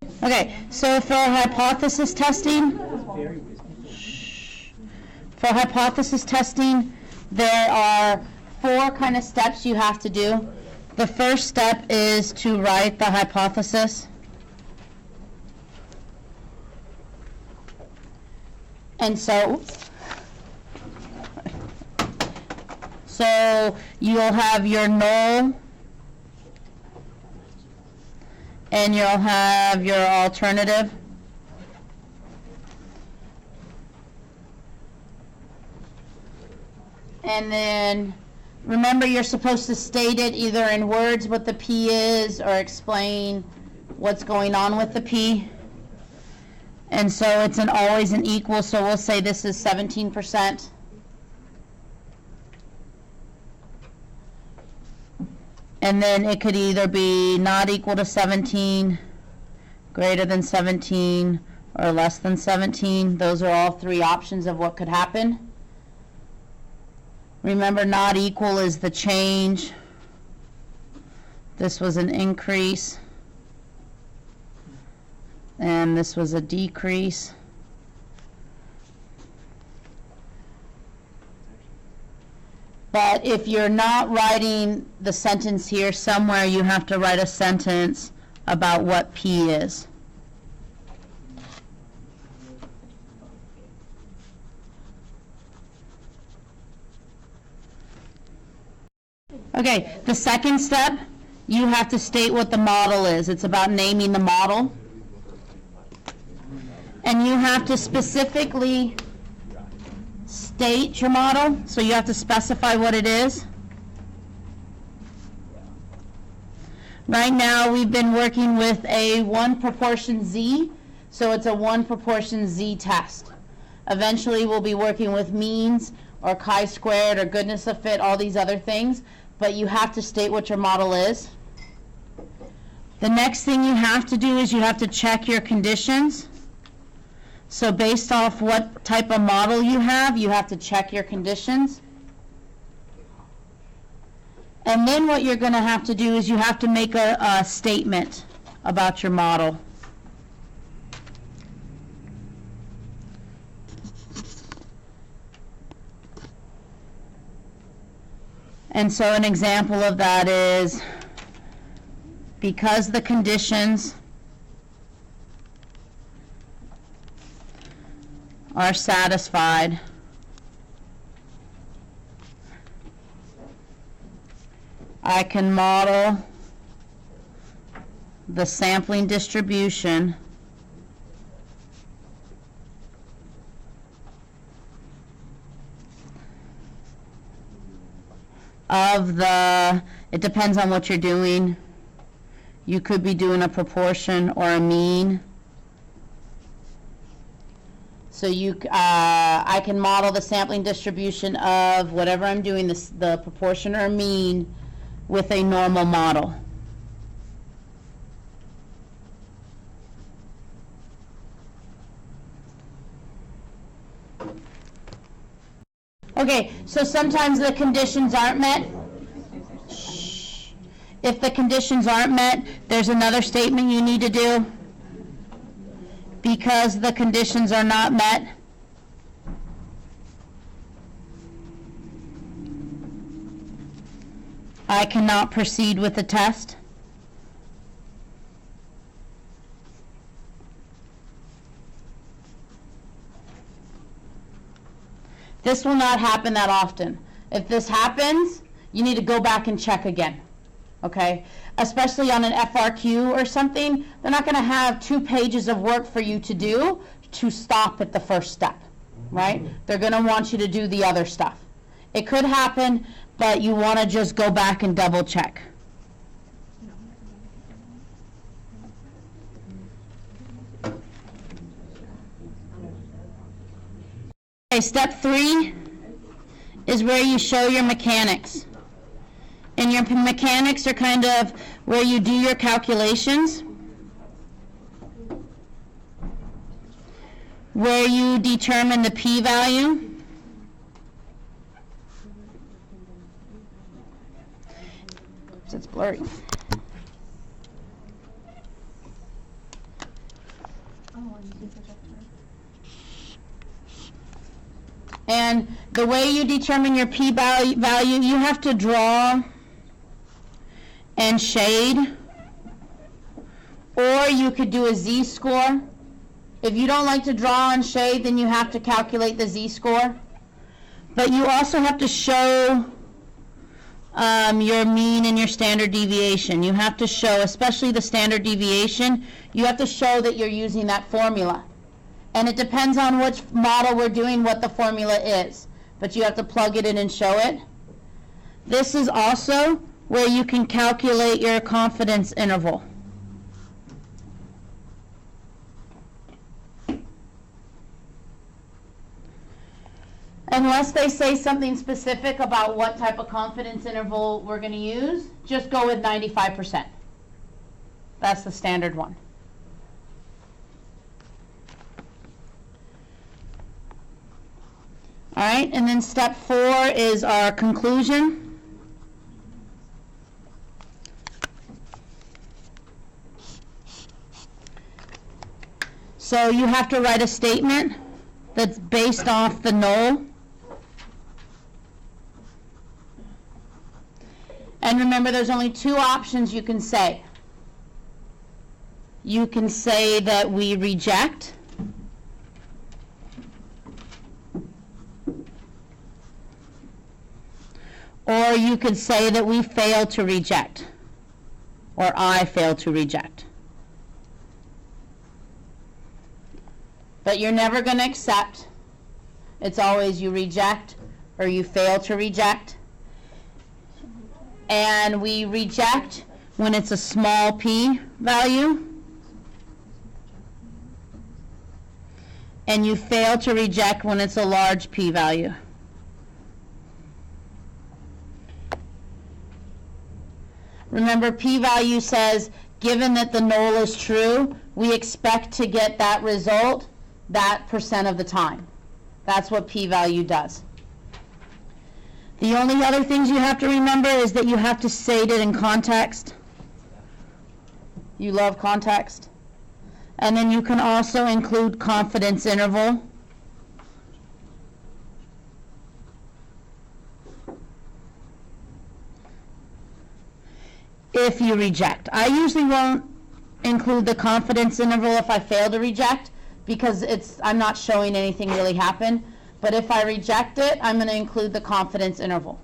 Okay, so for hypothesis testing, there are 4 kind of steps you have to do. The first step is to write the hypothesis. And so you'll have your null and you'll have your alternative. And then remember, you're supposed to state it either in words what the P is or explain what's going on with the P. And so it's always an equal, so we'll say this is 17%. And then it could either be not equal to 17, greater than 17, or less than 17. Those are all 3 options of what could happen. Remember, not equal is the change. This was an increase. And this was a decrease. But if you're not writing the sentence here, somewhere you have to write a sentence about what P is. Okay, the second step, you have to state what the model is. It's about naming the model. And you have to specifically state your model, so you have to specify what it is. Right now we've been working with a 1 proportion Z, so it's a 1 proportion Z test. Eventually we'll be working with means or chi-squared or goodness of fit, all these other things, but you have to state what your model is. The next thing you have to do is you have to check your conditions. So based off what type of model you have to check your conditions. And then what you're going to have to do is you have to make a statement about your model. And so an example of that is, because the conditions are satisfied, I can model the sampling distribution of the, it depends on what you're doing. You could be doing a proportion or a mean. So I can model the sampling distribution of whatever I'm doing, the proportion or mean, with a normal model. Okay, so sometimes the conditions aren't met. If the conditions aren't met, there's another statement you need to do. Because the conditions are not met, I cannot proceed with the test. This will not happen that often. If this happens, you need to go back and check again. Okay? Especially on an FRQ or something, they're not going to have 2 pages of work for you to do to stop at the first step, right? They're going to want you to do the other stuff. It could happen, but you want to just go back and double check. Okay, step 3 is where you show your mechanics. And your mechanics are kind of where you do your calculations, where you determine the p-value, it's blurry, And the way you determine your p-value, you have to draw and shade, or you could do a z-score. If you don't like to draw and shade, then you have to calculate the z-score. But you also have to show your mean and your standard deviation. You have to show, especially the standard deviation, you have to show that you're using that formula. And it depends on which model we're doing what the formula is. But you have to plug it in and show it. This is also where you can calculate your confidence interval. Unless they say something specific about what type of confidence interval we're going to use, just go with 95%. That's the standard one. All right, and then step 4 is our conclusion. So you have to write a statement that's based off the null. And remember, there's only 2 options you can say. You can say that we reject, or you could say that we fail to reject, or I fail to reject. But you're never going to accept. It's always you reject or you fail to reject. And we reject when it's a small p value. And you fail to reject when it's a large p value. Remember, p-value says, given that the null is true, we expect to get that result that % of the time. That's what p-value does. The only other things you have to remember is that you have to state it in context. You love context. And then you can also include confidence interval. If you reject. I usually won't include the confidence interval if I fail to reject, because I'm not showing anything really happen. But if I reject it, I'm going to include the confidence interval.